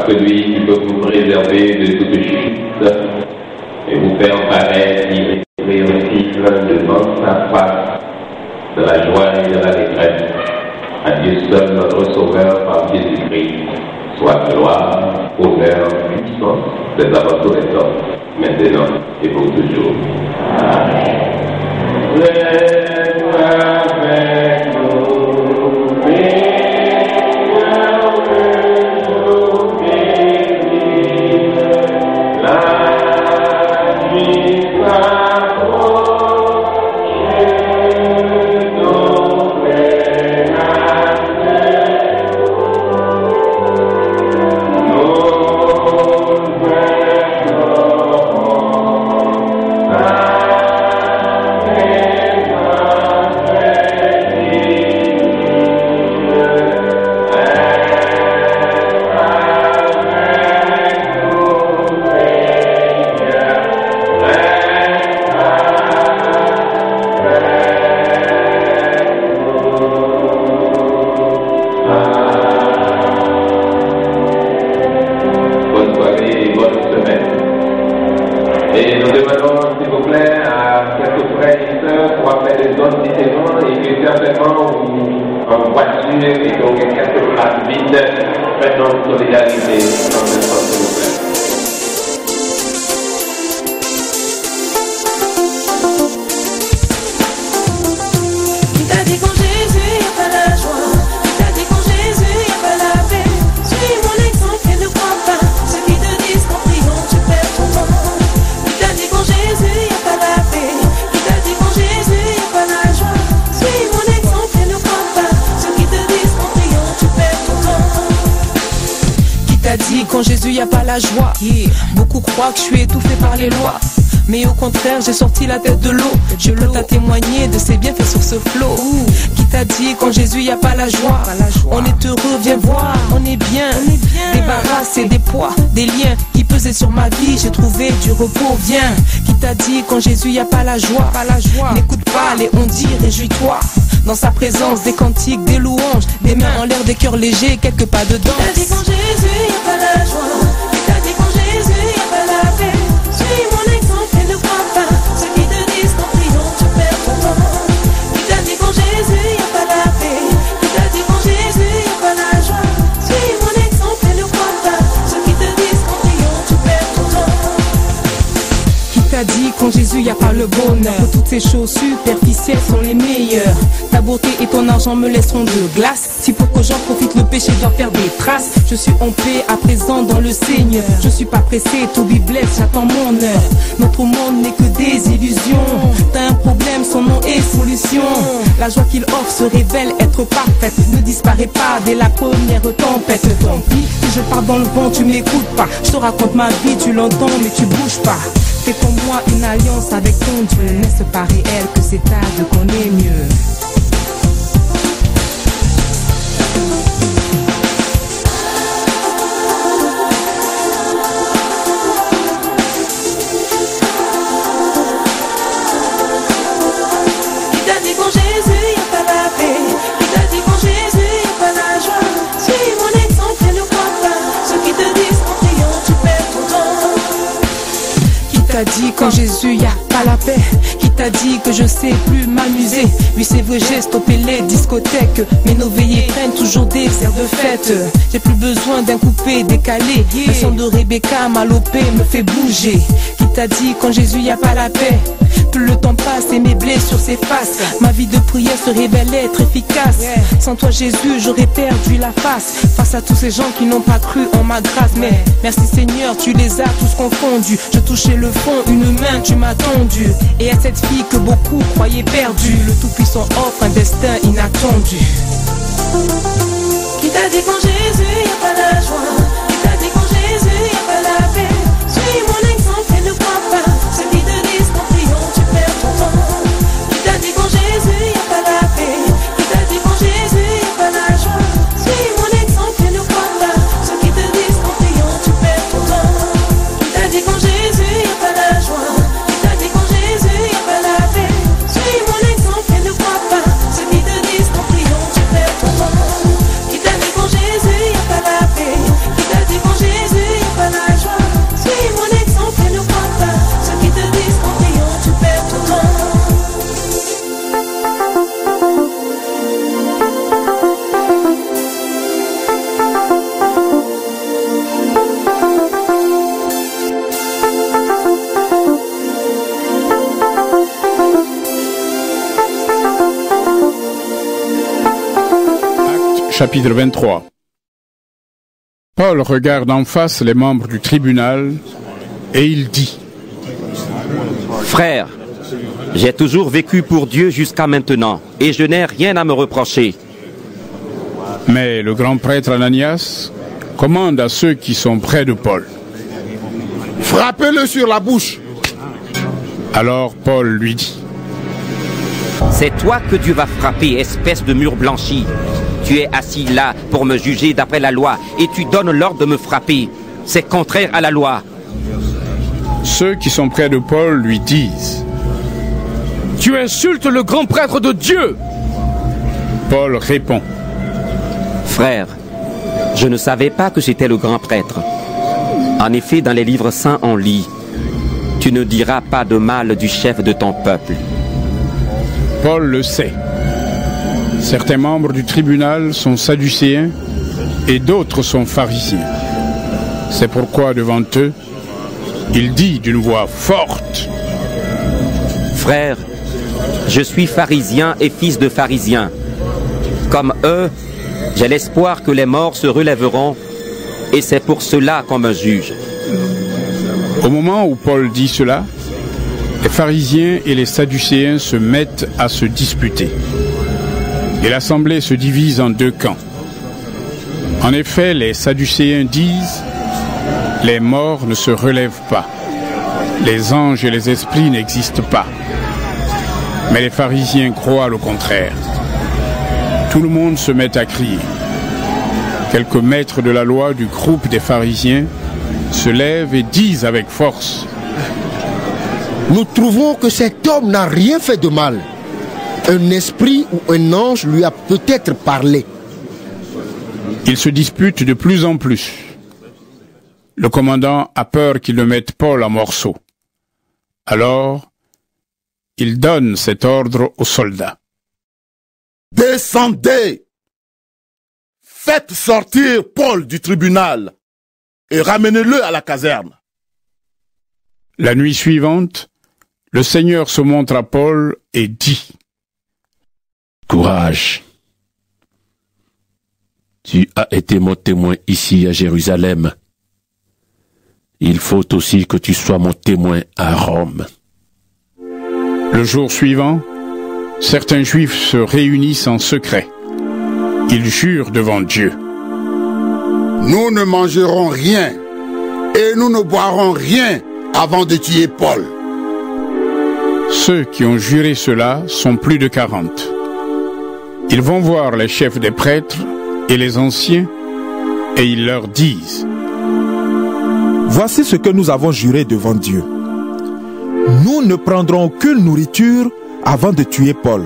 que lui qui peut vous préserver de toute chute et vous faire paraître irrépressible devant sa face, de la joie et de l'allégresse. À Dieu seul, notre Sauveur, par Jésus-Christ, soit gloire, honneur, puissance, des avant tous les temps, maintenant et pour toujours. Amen. Avec nous, quand Jésus y a pas la joie. Beaucoup croient que je suis étouffé par les lois, mais au contraire j'ai sorti la tête de l'eau. Je peux t'a témoigner de ses bienfaits sur ce flot. Qui t'a dit quand Jésus y a pas la joie? On est heureux, viens voir, on est bien. Débarrassé des poids, des liens qui pesaient sur ma vie, j'ai trouvé du repos, viens. Qui t'a dit quand Jésus y a pas la joie? N'écoute pas les on dit, réjouis-toi. Dans sa présence, des cantiques, des louanges, des mains en l'air, des cœurs légers, quelques pas de danse. Qui t'a dit quand Jésus y a pas la joie? Qui t'a dit quand Jésus y a pas la paix? Suis mon exemple et ne crois pas ceux qui te disent qu'en priant tu perds ton temps. Qui t'a dit quand Jésus y a pas la paix? Qui t'a dit quand Jésus y a pas la joie? Suis mon exemple et ne crois pas ceux qui te disent qu'en priant tu perds ton temps. Qui t'a dit quand Jésus y a pas le bonheur? Que toutes ces choses superficielles sont les meilleures. Ta beauté et ton argent me laisseront de glace. Si pour que j'en profite, le péché doit faire des traces. Je suis en paix à présent dans le Seigneur. Je suis pas pressé, to be blessed, j'attends mon heure. Notre monde n'est que des illusions. T'as un problème, son nom est solution. La joie qu'il offre se révèle être parfaite. Ne disparaît pas dès la première tempête. Tant pis, si je pars dans le vent, tu m'écoutes pas. Je te raconte ma vie, tu l'entends mais tu bouges pas. Fais pour moi une alliance avec ton Dieu. N'est-ce pas réel que c'est à Dieu qu'on est mieux? Qui t'a dit quand Jésus y a pas la paix? Qui t'a dit que je sais plus m'amuser? Oui c'est vrai j'ai stoppé les discothèques, mais nos veillées prennent toujours des airs de fête. J'ai plus besoin d'un coupé décalé, le son de Rebecca Malopé me fait bouger. Qui t'a dit quand Jésus y a pas la paix? Plus le temps passe et mes blessures s'effacent, ma vie de prière se révèle être efficace. Sans toi Jésus j'aurais perdu la face à tous ces gens qui n'ont pas cru en ma grâce. Mais merci Seigneur, tu les as tous confondus. Je touchais le fond, une main tu m'as tendu. Et à cette fille que beaucoup croyaient perdue, le Tout-Puissant offre un destin inattendu. Qui t'a dit quand Jésus y a pas la joie? Qui t'a dit quand Jésus y a pas la paix? Suis mon exemple et ne crois pas ceux qui te disent qu'en priant tu perds ton temps. Qui t'a dit quand Jésus y a pas la paix? Qui t'a dit quand Jésus y a pas la joie? Suis mon exemple et ne crois pas ceux qui te disent qu'en priant tu perds ton temps. Qui t'a dit quand Jésus y a pas la joie? Qui t'a dit quand Jésus y a pas la paix? Suis mon exemple et ne crois pas ceux qui te disent qu'en priant tu chapitre 23. Paul regarde en face les membres du tribunal et il dit: Frères, j'ai toujours vécu pour Dieu jusqu'à maintenant et je n'ai rien à me reprocher. Mais le grand prêtre Ananias commande à ceux qui sont près de Paul: Frappez-le sur la bouche. Alors Paul lui dit: C'est toi que Dieu va frapper, espèce de mur blanchi. Tu es assis là pour me juger d'après la loi et tu donnes l'ordre de me frapper. C'est contraire à la loi. Ceux qui sont près de Paul lui disent: Tu insultes le grand prêtre de Dieu. Paul répond: Frère, je ne savais pas que j'étais le grand prêtre. En effet, dans les livres saints, on lit: Tu ne diras pas de mal du chef de ton peuple. Paul le sait. Certains membres du tribunal sont sadducéens et d'autres sont pharisiens. C'est pourquoi devant eux, il dit d'une voix forte: Frère, je suis pharisien et fils de pharisien. Comme eux, j'ai l'espoir que les morts se relèveront et c'est pour cela qu'on me juge. Au moment où Paul dit cela, les pharisiens et les sadducéens se mettent à se disputer. Et l'assemblée se divise en deux camps. En effet, les sadducéens disent: les morts ne se relèvent pas. Les anges et les esprits n'existent pas. Mais les pharisiens croient le contraire. Tout le monde se met à crier. Quelques maîtres de la loi du groupe des pharisiens se lèvent et disent avec force: Nous trouvons que cet homme n'a rien fait de mal. Un esprit ou un ange lui a peut-être parlé. Ils se disputent de plus en plus. Le commandant a peur qu'ils ne mettent Paul en morceaux. Alors, il donne cet ordre aux soldats: Descendez! Faites sortir Paul du tribunal et ramenez-le à la caserne. La nuit suivante, le Seigneur se montre à Paul et dit: Courage. Tu as été mon témoin ici à Jérusalem. Il faut aussi que tu sois mon témoin à Rome. Le jour suivant, certains Juifs se réunissent en secret. Ils jurent devant Dieu: Nous ne mangerons rien et nous ne boirons rien avant de tuer Paul. Ceux qui ont juré cela sont plus de 40. Ils vont voir les chefs des prêtres et les anciens et ils leur disent: Voici ce que nous avons juré devant Dieu. Nous ne prendrons aucune nourriture avant de tuer Paul.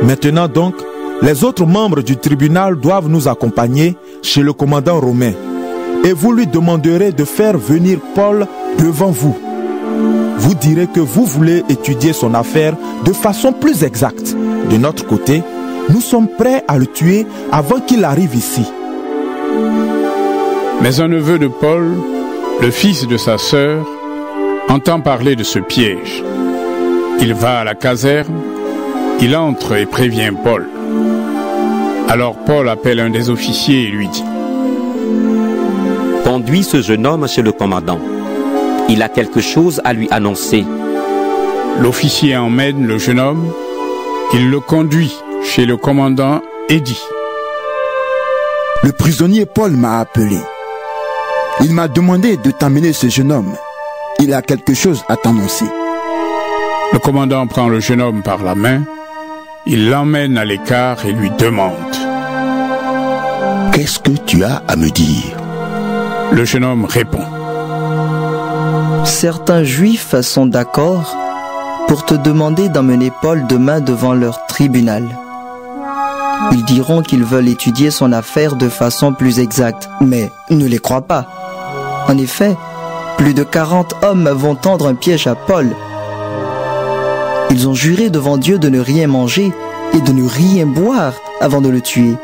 Maintenant donc, les autres membres du tribunal doivent nous accompagner chez le commandant romain et vous lui demanderez de faire venir Paul devant vous. Vous direz que vous voulez étudier son affaire de façon plus exacte. De notre côté, nous sommes prêts à le tuer avant qu'il arrive ici. Mais un neveu de Paul, le fils de sa sœur, entend parler de ce piège. Il va à la caserne, il entre et prévient Paul. Alors Paul appelle un des officiers et lui dit: Conduis ce jeune homme chez le commandant. Il a quelque chose à lui annoncer. L'officier emmène le jeune homme, il le conduit chez le commandant et dit: Le prisonnier Paul m'a appelé. Il m'a demandé de t'amener ce jeune homme. Il a quelque chose à t'annoncer. Le commandant prend le jeune homme par la main, il l'emmène à l'écart et lui demande: Qu'est-ce que tu as à me dire? Le jeune homme répond: Certains Juifs sont d'accord pour te demander d'emmener Paul demain devant leur tribunal. Ils diront qu'ils veulent étudier son affaire de façon plus exacte, mais ne les crois pas. En effet, plus de 40 hommes vont tendre un piège à Paul. Ils ont juré devant Dieu de ne rien manger et de ne rien boire avant de le tuer.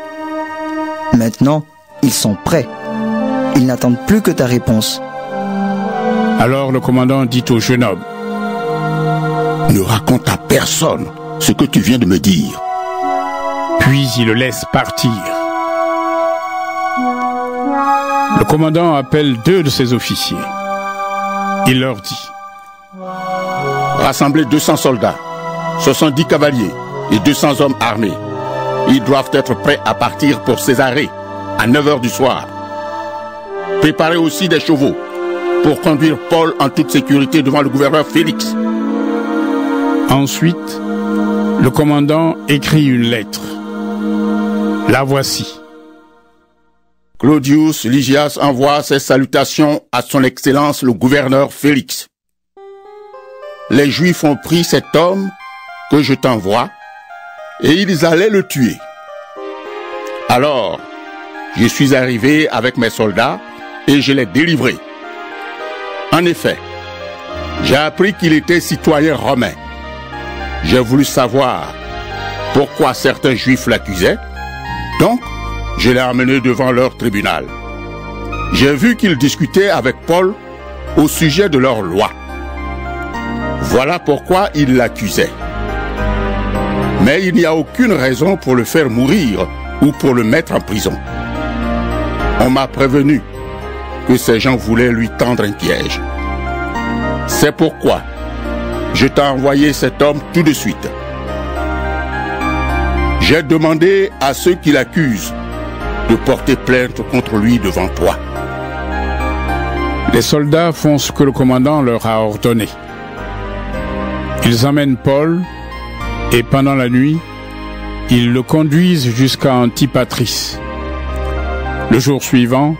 Maintenant, ils sont prêts. Ils n'attendent plus que ta réponse. Alors le commandant dit au jeune homme: Ne raconte à personne ce que tu viens de me dire. puis il le laisse partir. Le commandant appelle 2 de ses officiers. Il leur dit: rassemblez 200 soldats, 70 cavaliers et 200 hommes armés. Ils doivent être prêts à partir pour Césarée à 9 h du soir. Préparez aussi des chevaux pour conduire Paul en toute sécurité devant le gouverneur Félix. Ensuite, le commandant écrit une lettre. La voici. Claudius Lysias envoie ses salutations à son Excellence le gouverneur Félix. Les Juifs ont pris cet homme que je t'envoie et ils allaient le tuer. Alors, je suis arrivé avec mes soldats et je l'ai délivré. En effet, j'ai appris qu'il était citoyen romain. J'ai voulu savoir pourquoi certains Juifs l'accusaient, donc je l'ai amené devant leur tribunal. J'ai vu qu'ils discutaient avec Paul au sujet de leur loi. Voilà pourquoi ils l'accusaient. Mais il n'y a aucune raison pour le faire mourir ou pour le mettre en prison. On m'a prévenu que ces gens voulaient lui tendre un piège. C'est pourquoi je t'ai envoyé cet homme tout de suite. J'ai demandé à ceux qui l'accusent de porter plainte contre lui devant toi. Les soldats font ce que le commandant leur a ordonné. Ils emmènent Paul et pendant la nuit, ils le conduisent jusqu'à Antipatris. Le jour suivant,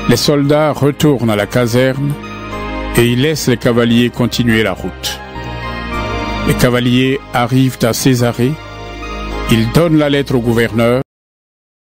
les soldats retournent à la caserne et ils laissent les cavaliers continuer la route. Les cavaliers arrivent à Césarée, ils donnent la lettre au gouverneur